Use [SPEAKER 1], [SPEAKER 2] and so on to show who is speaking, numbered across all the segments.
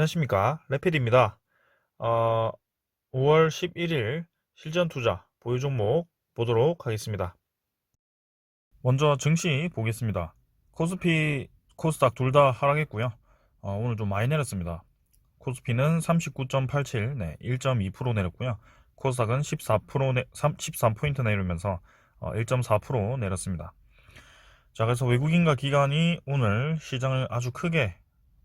[SPEAKER 1] 안녕하십니까, 레필입니다. 5월 11일 실전 투자 보유 종목 보도록 하겠습니다. 먼저 증시 보겠습니다. 코스피, 코스닥 둘 다 하락했고요. 오늘 좀 많이 내렸습니다. 코스피는 39.87, 네, 1.2% 내렸고요. 코스닥은 13포인트 내리면서 1.4% 내렸습니다. 자, 그래서 외국인과 기관이 오늘 시장을 아주 크게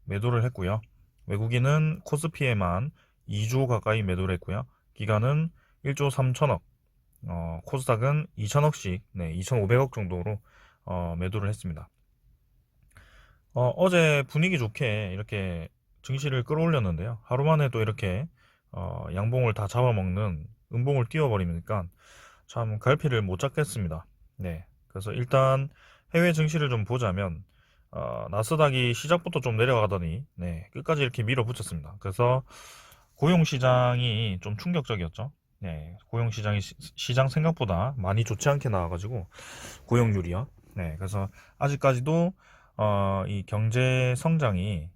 [SPEAKER 1] 매도를 했고요. 외국인은 코스피에만 2조 가까이 매도를 했고요. 기관은 1조 3천억, 코스닥은 2천억씩, 네, 2,500억 정도로 매도를 했습니다. 어제 분위기 좋게 이렇게 증시를 끌어올렸는데요. 하루 만에 또 이렇게 양봉을 다 잡아먹는 음봉을 띄워버리니까 참 갈피를 못 잡겠습니다. 네, 그래서 일단 해외 증시를 좀 보자면 나스닥이 시작부터 좀 내려가더니 네, 끝까지 이렇게 밀어붙였습니다. 그래서 고용시장이 좀 충격적이었죠. 네, 고용시장이 시장 생각보다 많이 좋지 않게 나와가지고 고용률이요. 네, 그래서 아직까지도 이 경제 성장이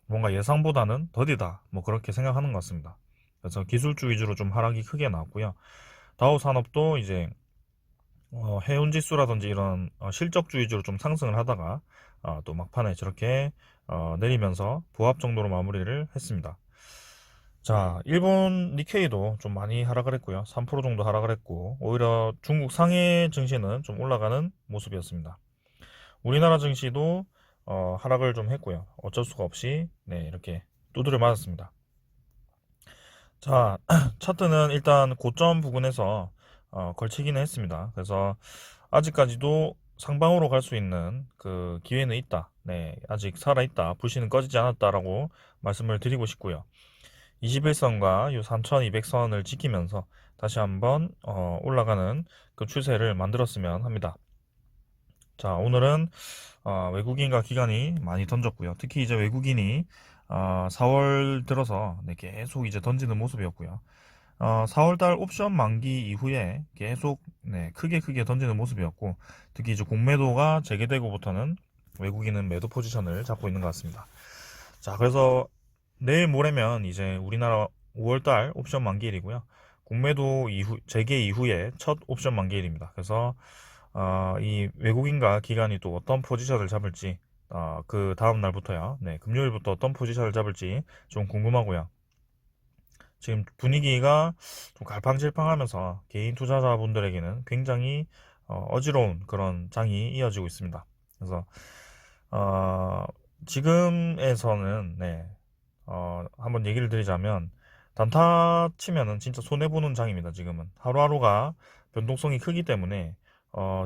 [SPEAKER 1] 뭔가 예상보다는 더디다, 뭐 그렇게 생각하는 것 같습니다. 그래서 기술주 위주로 좀 하락이 크게 나왔고요. 다우 산업도 이제 해운 지수라든지 이런 실적주 위주로 좀 상승을 하다가 또 막판에 저렇게 내리면서 보합 정도로 마무리를 했습니다. 자, 일본 니케이도 좀 많이 하락을 했고요. 3% 정도 하락을 했고, 오히려 중국 상해 증시는 좀 올라가는 모습이었습니다. 우리나라 증시도 하락을 좀 했고요. 어쩔 수가 없이 네, 이렇게 두드려 맞았습니다. 자, 차트는 일단 고점 부근에서 걸치기는 했습니다. 그래서 아직까지도 상방으로 갈 수 있는 그 기회는 있다. 네, 아직 살아있다. 불씨는 꺼지지 않았다라고 말씀을 드리고 싶고요. 21선과 이 3200선을 지키면서 다시 한번 올라가는 그 추세를 만들었으면 합니다. 자, 오늘은 외국인과 기관이 많이 던졌고요. 특히 이제 외국인이 4월 들어서 네, 계속 이제 던지는 모습이었고요. 4월달 옵션 만기 이후에 계속 네, 크게 던지는 모습이었고, 특히 이제 공매도가 재개되고부터는 외국인은 매도 포지션을 잡고 있는 것 같습니다. 자, 그래서 내일 모레면 이제 우리나라 5월달 옵션 만기일이고요. 공매도 이후 재개 이후에 첫 옵션 만기일입니다. 그래서 이 외국인과 기관이 또 어떤 포지션을 잡을지 그 다음 날부터요. 네, 금요일부터 어떤 포지션을 잡을지 좀 궁금하고요. 지금 분위기가 좀 갈팡질팡하면서 개인 투자자분들에게는 굉장히 어지러운 그런 장이 이어지고 있습니다. 그래서 어, 지금에서는 네, 한번 얘기를 드리자면 단타 치면은 진짜 손해보는 장입니다. 지금은 하루하루가 변동성이 크기 때문에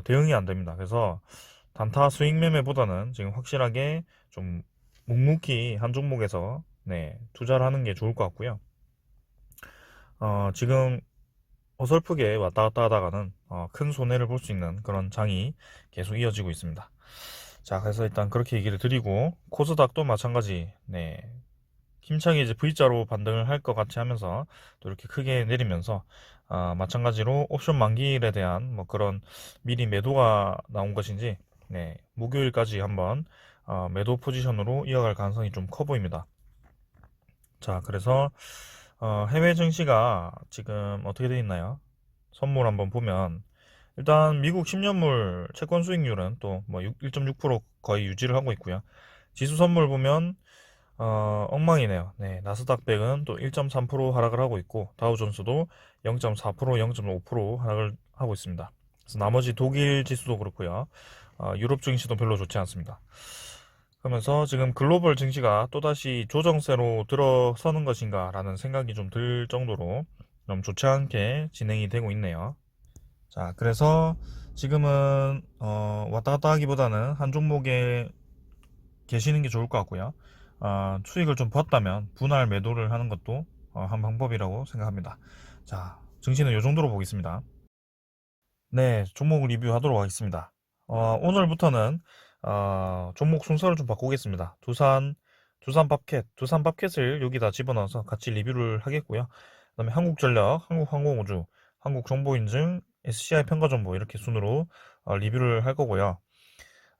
[SPEAKER 1] 대응이 안 됩니다. 그래서 단타 스윙 매매보다는 지금 확실하게 좀 묵묵히 한 종목에서 네, 투자를 하는 게 좋을 것 같고요. 지금 어설프게 왔다 갔다 하다가는 큰 손해를 볼 수 있는 그런 장이 계속 이어지고 있습니다. 자, 그래서 일단 그렇게 얘기를 드리고 코스닥도 마찬가지. 네, 힘차게 이제 V자로 반등을 할 것 같이 하면서 또 이렇게 크게 내리면서 마찬가지로 옵션 만기일에 대한 뭐 그런 미리 매도가 나온 것인지 네, 목요일까지 한번 매도 포지션으로 이어갈 가능성이 좀 커 보입니다. 자, 그래서 해외 증시가 지금 어떻게 되어 있나요? 선물 한번 보면 일단 미국 10년물 채권 수익률은 또 뭐 1.6% 거의 유지를 하고 있고요. 지수 선물 보면 엉망이네요. 네, 나스닥 100은 또 1.3% 하락을 하고 있고 다우존스도 0.4%, 0.5% 하락을 하고 있습니다. 그래서 나머지 독일 지수도 그렇고요. 유럽 증시도 별로 좋지 않습니다. 그러면서 지금 글로벌 증시가 또다시 조정세로 들어서는 것인가 라는 생각이 좀 들 정도로 좀 좋지 않게 진행이 되고 있네요. 자, 그래서 지금은 왔다 갔다 하기보다는 한 종목에 계시는 게 좋을 것 같고요. 수익을 좀 봤다면 분할 매도를 하는 것도 한 방법이라고 생각합니다. 자, 증시는 이 정도로 보겠습니다. 네, 종목 리뷰하도록 하겠습니다. 오늘부터는 종목 순서를 좀 바꾸겠습니다. 두산 밥켓을 여기다 집어넣어서 같이 리뷰를 하겠고요. 그다음에 한국전력, 한국항공우주, 한국정보인증, SCI 평가정보 이렇게 순으로 리뷰를 할 거고요.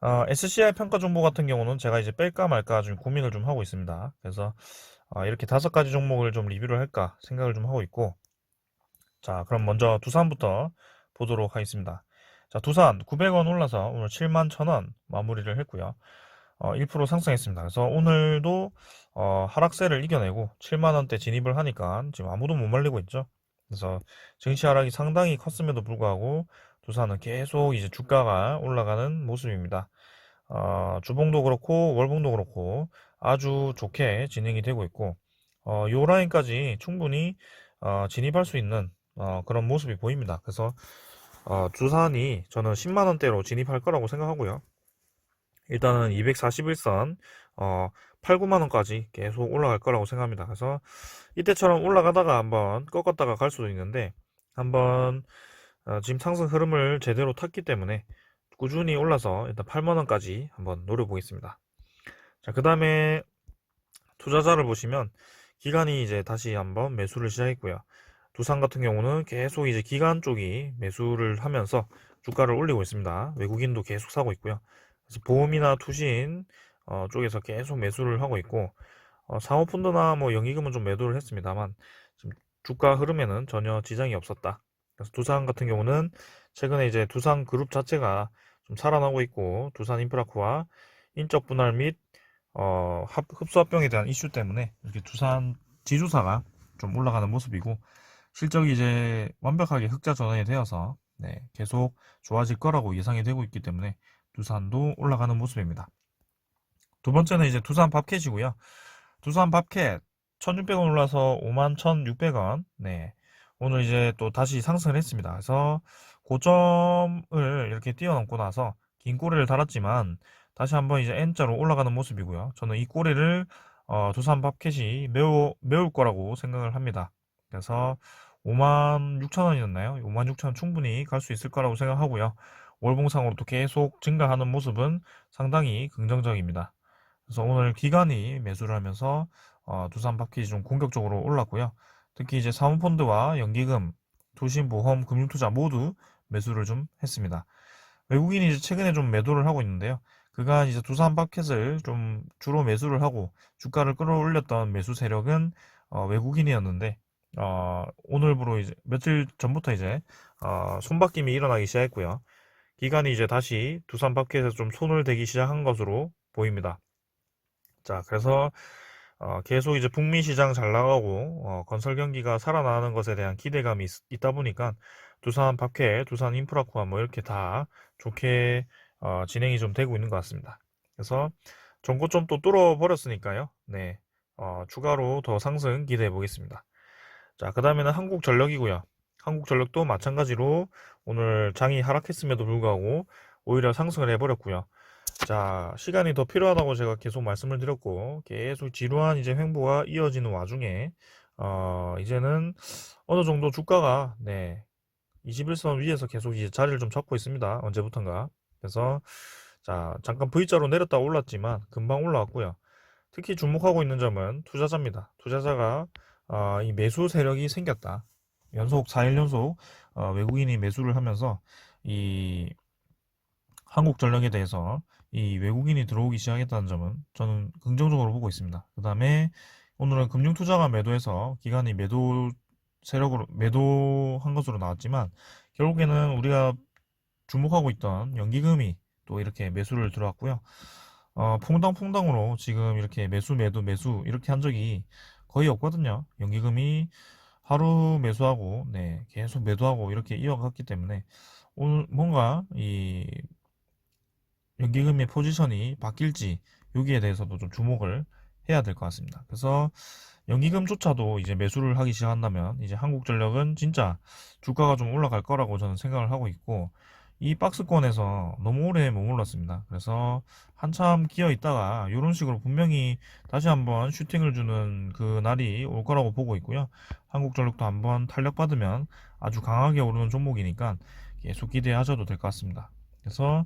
[SPEAKER 1] SCI 평가 종목 같은 경우는 제가 이제 뺄까 말까 좀 고민을 좀 하고 있습니다. 그래서 이렇게 5가지 종목을 좀 리뷰를 할까 생각을 좀 하고 있고, 자, 그럼 먼저 두산부터 보도록 하겠습니다. 자, 두산 900원 올라서 오늘 7만 1,000원 마무리를 했고요. 1% 상승했습니다. 그래서 오늘도 하락세를 이겨내고 7만 원대 진입을 하니까 지금 아무도 못 말리고 있죠. 그래서 증시 하락이 상당히 컸음에도 불구하고 두산은 계속 이제 주가가 올라가는 모습입니다. 주봉도 그렇고 월봉도 그렇고 아주 좋게 진행이 되고 있고, 요 라인까지 충분히 진입할 수 있는 그런 모습이 보입니다. 그래서 두산이 저는 10만 원대로 진입할 거라고 생각하고요. 일단은 241선 8, 9만 원까지 계속 올라갈 거라고 생각합니다. 그래서 이때처럼 올라가다가 한번 꺾었다가 갈 수도 있는데, 한번 지금 상승 흐름을 제대로 탔기 때문에 꾸준히 올라서 일단 8만 원까지 한번 노려보겠습니다. 자, 그 다음에 투자자를 보시면 기관이 이제 다시 한번 매수를 시작했고요. 두산 같은 경우는 계속 이제 기관 쪽이 매수를 하면서 주가를 올리고 있습니다. 외국인도 계속 사고 있고요. 그래서 보험이나 투신 쪽에서 계속 매수를 하고 있고, 사모펀드나 뭐 연기금은 좀 매도를 했습니다만 지금 주가 흐름에는 전혀 지장이 없었다. 그래서 두산 같은 경우는 최근에 이제 두산 그룹 자체가 좀 살아나고 있고, 두산 인프라코와 인적 분할 및 흡수합병에 대한 이슈 때문에 이렇게 두산 지주사가 좀 올라가는 모습이고, 실적이 이제 완벽하게 흑자 전환이 되어서 네, 계속 좋아질 거라고 예상이 되고 있기 때문에 두산도 올라가는 모습입니다. 두 번째는 이제 두산 밥캣이고요. 두산 밥캣 1600원 올라서 51,600원. 네. 오늘 이제 또 다시 상승을 했습니다. 그래서 고점을 이렇게 뛰어넘고 나서 긴 꼬리를 달았지만 다시 한번 이제 N자로 올라가는 모습이고요. 저는 이 꼬리를 두산 밥캣이 메울 거라고 생각을 합니다. 그래서 56,000원이었나요? 56,000원 충분히 갈 수 있을 거라고 생각하고요. 월봉상으로도 계속 증가하는 모습은 상당히 긍정적입니다. 그래서 오늘 기관이 매수를 하면서 두산 밥캣이 좀 공격적으로 올랐고요. 특히 이제 사모펀드와 연기금, 투신보험, 금융투자 모두 매수를 좀 했습니다. 외국인이 이제 최근에 좀 매도를 하고 있는데요. 그간 이제 두산 밥캣을 좀 주로 매수를 하고 주가를 끌어올렸던 매수 세력은 외국인이었는데, 오늘부로 이제 며칠 전부터 이제 손바뀜이 일어나기 시작했고요. 기관이 이제 다시 두산 밥캣에서 좀 손을 대기 시작한 것으로 보입니다. 자, 그래서 계속 이제 북미 시장 잘 나가고 건설 경기가 살아나는 것에 대한 기대감이 있다 보니까 두산 밥캐, 두산 인프라코아 뭐 이렇게 다 좋게 진행이 좀 되고 있는 것 같습니다. 그래서 전고점 또 뚫어 버렸으니까요. 네, 추가로 더 상승 기대해 보겠습니다. 자, 그 다음에는 한국전력이고요. 한국전력도 마찬가지로 오늘 장이 하락했음에도 불구하고 오히려 상승을 해버렸고요. 자, 시간이 더 필요하다고 제가 계속 말씀을 드렸고, 계속 지루한 이제 횡보가 이어지는 와중에, 이제는 어느 정도 주가가, 네, 21선 위에서 계속 이제 자리를 좀 잡고 있습니다. 언제부턴가. 그래서, 자, 잠깐 V자로 내렸다 올랐지만, 금방 올라왔고요. 특히 주목하고 있는 점은 투자자입니다. 투자자가, 이 매수 세력이 생겼다. 4일 연속, 외국인이 매수를 하면서, 이, 한국전력에 대해서 이 외국인이 들어오기 시작했다는 점은 저는 긍정적으로 보고 있습니다. 그 다음에 오늘은 금융투자가 매도해서 기관이 매도 세력으로 매도한 것으로 나왔지만, 결국에는 우리가 주목하고 있던 연기금이 또 이렇게 매수를 들어왔고요. 퐁당퐁당으로 지금 이렇게 매수 매도 매수 이렇게 한 적이 거의 없거든요. 연기금이 하루 매수하고 네, 계속 매도하고 이렇게 이어갔기 때문에 오늘 뭔가 이 연기금의 포지션이 바뀔지 여기에 대해서도 좀 주목을 해야 될 것 같습니다. 그래서 연기금조차도 이제 매수를 하기 시작한다면 이제 한국전력은 진짜 주가가 좀 올라갈 거라고 저는 생각을 하고 있고, 이 박스권에서 너무 오래 머물렀습니다. 그래서 한참 기어 있다가 이런 식으로 분명히 다시 한번 슈팅을 주는 그 날이 올 거라고 보고 있고요. 한국전력도 한번 탄력받으면 아주 강하게 오르는 종목이니까 계속 기대하셔도 될 것 같습니다. 그래서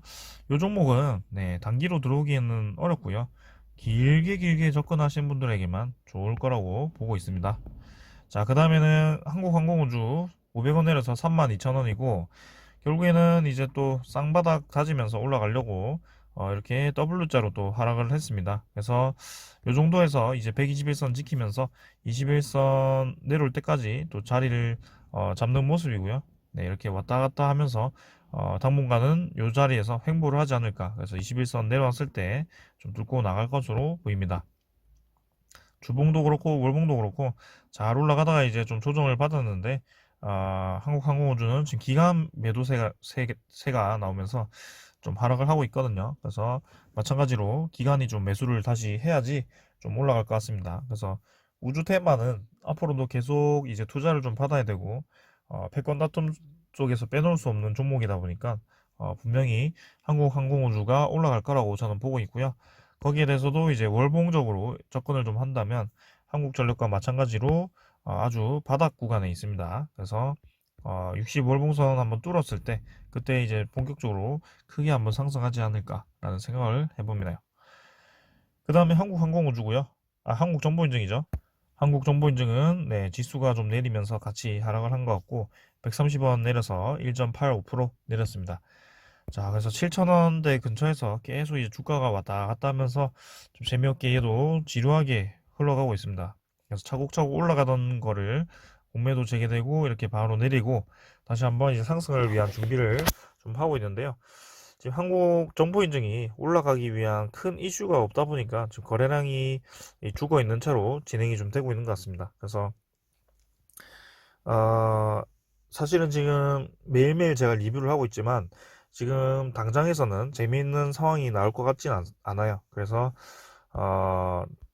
[SPEAKER 1] 이 종목은 네, 단기로 들어오기에는 어렵고요. 길게 접근하신 분들에게만 좋을 거라고 보고 있습니다. 자, 그 다음에는 한국항공우주 500원 내려서 32,000원이고, 결국에는 이제 또 쌍바닥 다지면서 올라가려고 이렇게 W자로 또 하락을 했습니다. 그래서 이 정도에서 이제 121선 지키면서 21선 내려올 때까지 또 자리를 잡는 모습이고요. 네, 이렇게 왔다 갔다 하면서 당분간은 이 자리에서 횡보를 하지 않을까. 그래서 21선 내려왔을 때 좀 뚫고 나갈 것으로 보입니다. 주봉도 그렇고 월봉도 그렇고 잘 올라가다가 이제 좀 조정을 받았는데 한국항공우주는 지금 기간 매도세가 세가 나오면서 좀 하락을 하고 있거든요. 그래서 마찬가지로 기간이 좀 매수를 다시 해야지 좀 올라갈 것 같습니다. 그래서 우주 테마는 앞으로도 계속 이제 투자를 좀 받아야 되고 패권 다툼 쪽에서 빼놓을 수 없는 종목이다 보니까 분명히 한국항공우주가 올라갈 거라고 저는 보고 있고요. 거기에 대해서도 이제 월봉적으로 접근을 좀 한다면 한국전력과 마찬가지로 아주 바닥 구간에 있습니다. 그래서 60 월봉선 한번 뚫었을 때 그때 이제 본격적으로 크게 한번 상승하지 않을까라는 생각을 해봅니다. 그 다음에 한국항공우주고요. 한국정보인증이죠. 한국정보인증은 네, 지수가 좀 내리면서 같이 하락을 한 것 같고 130원 내려서 1.85% 내렸습니다. 자, 그래서 7,000원대 근처에서 계속 이제 주가가 왔다 갔다 하면서 좀 재미없게 얘도 지루하게 흘러가고 있습니다. 그래서 차곡차곡 올라가던 거를 공매도 재개되고 이렇게 바로 내리고 다시 한번 이제 상승을 위한 준비를 좀 하고 있는데요. 지금 한국 정보 인증이 올라가기 위한 큰 이슈가 없다 보니까 지금 거래량이 죽어 있는 채로 진행이 좀 되고 있는 것 같습니다. 그래서 어, 사실은 지금 매일매일 제가 리뷰를 하고 있지만 지금 당장에서는 재미있는 상황이 나올 것 같진 않아요. 그래서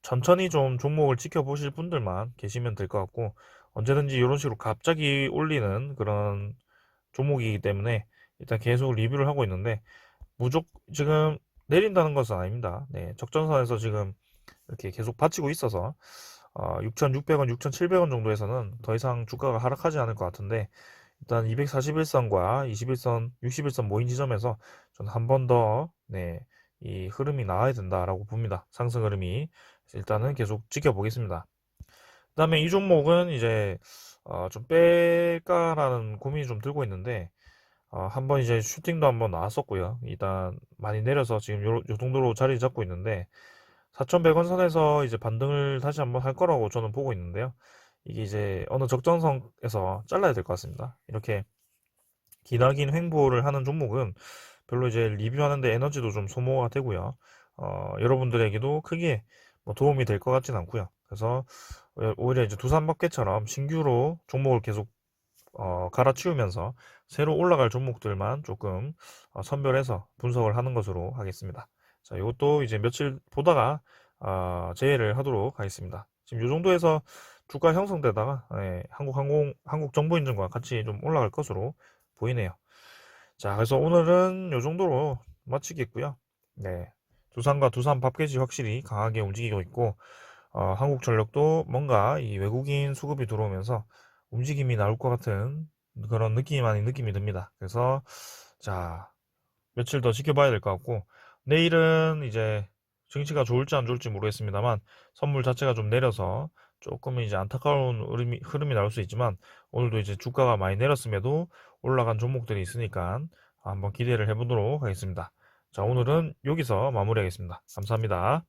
[SPEAKER 1] 천천히 좀 종목을 지켜보실 분들만 계시면 될 것 같고 언제든지 이런 식으로 갑자기 올리는 그런 종목이기 때문에 일단 계속 리뷰를 하고 있는데 지금 내린다는 것은 아닙니다. 네, 적정선에서 지금 이렇게 계속 받치고 있어서 6,600원, 6,700원 정도에서는 더 이상 주가가 하락하지 않을 것 같은데 일단 241선과 21선, 61선 모인 지점에서 저는 한 번 더 네, 이 흐름이 나와야 된다라고 봅니다. 상승 흐름이 일단은 계속 지켜보겠습니다. 그 다음에 이 종목은 이제 좀 뺄까라는 고민이 좀 들고 있는데 한번 이제 슈팅도 한번 나왔었고요. 일단 많이 내려서 지금 요 정도로 자리 잡고 있는데 4,100원 선에서 이제 반등을 다시 한번 할 거라고 저는 보고 있는데요. 이게 이제 어느 적정선에서 잘라야 될 것 같습니다. 이렇게 기나긴 횡보를 하는 종목은 별로 이제 리뷰하는데 에너지도 좀 소모가 되고요. 여러분들에게도 크게 뭐 도움이 될 것 같진 않고요. 그래서 오히려 이제 두산법계처럼 신규로 종목을 계속 갈아치우면서 새로 올라갈 종목들만 조금 선별해서 분석을 하는 것으로 하겠습니다. 자, 이것도 이제 며칠 보다가 제외를 하도록 하겠습니다. 지금 이 정도에서 주가 형성되다가 한국정보인증과 같이 좀 올라갈 것으로 보이네요. 자, 그래서 오늘은 이 정도로 마치겠고요. 네, 두산과 두산 밥켓이 확실히 강하게 움직이고 있고 한국전력도 뭔가 이 외국인 수급이 들어오면서 움직임이 나올 것 같은 그런 느낌 아닌 느낌이 듭니다. 그래서 자, 며칠 더 지켜봐야 될 것 같고 내일은 이제 증시가 좋을지 안 좋을지 모르겠습니다만 선물 자체가 좀 내려서 조금 이제 안타까운 흐름이 나올 수 있지만 오늘도 이제 주가가 많이 내렸음에도 올라간 종목들이 있으니까 한번 기대를 해보도록 하겠습니다. 자, 오늘은 여기서 마무리하겠습니다. 감사합니다.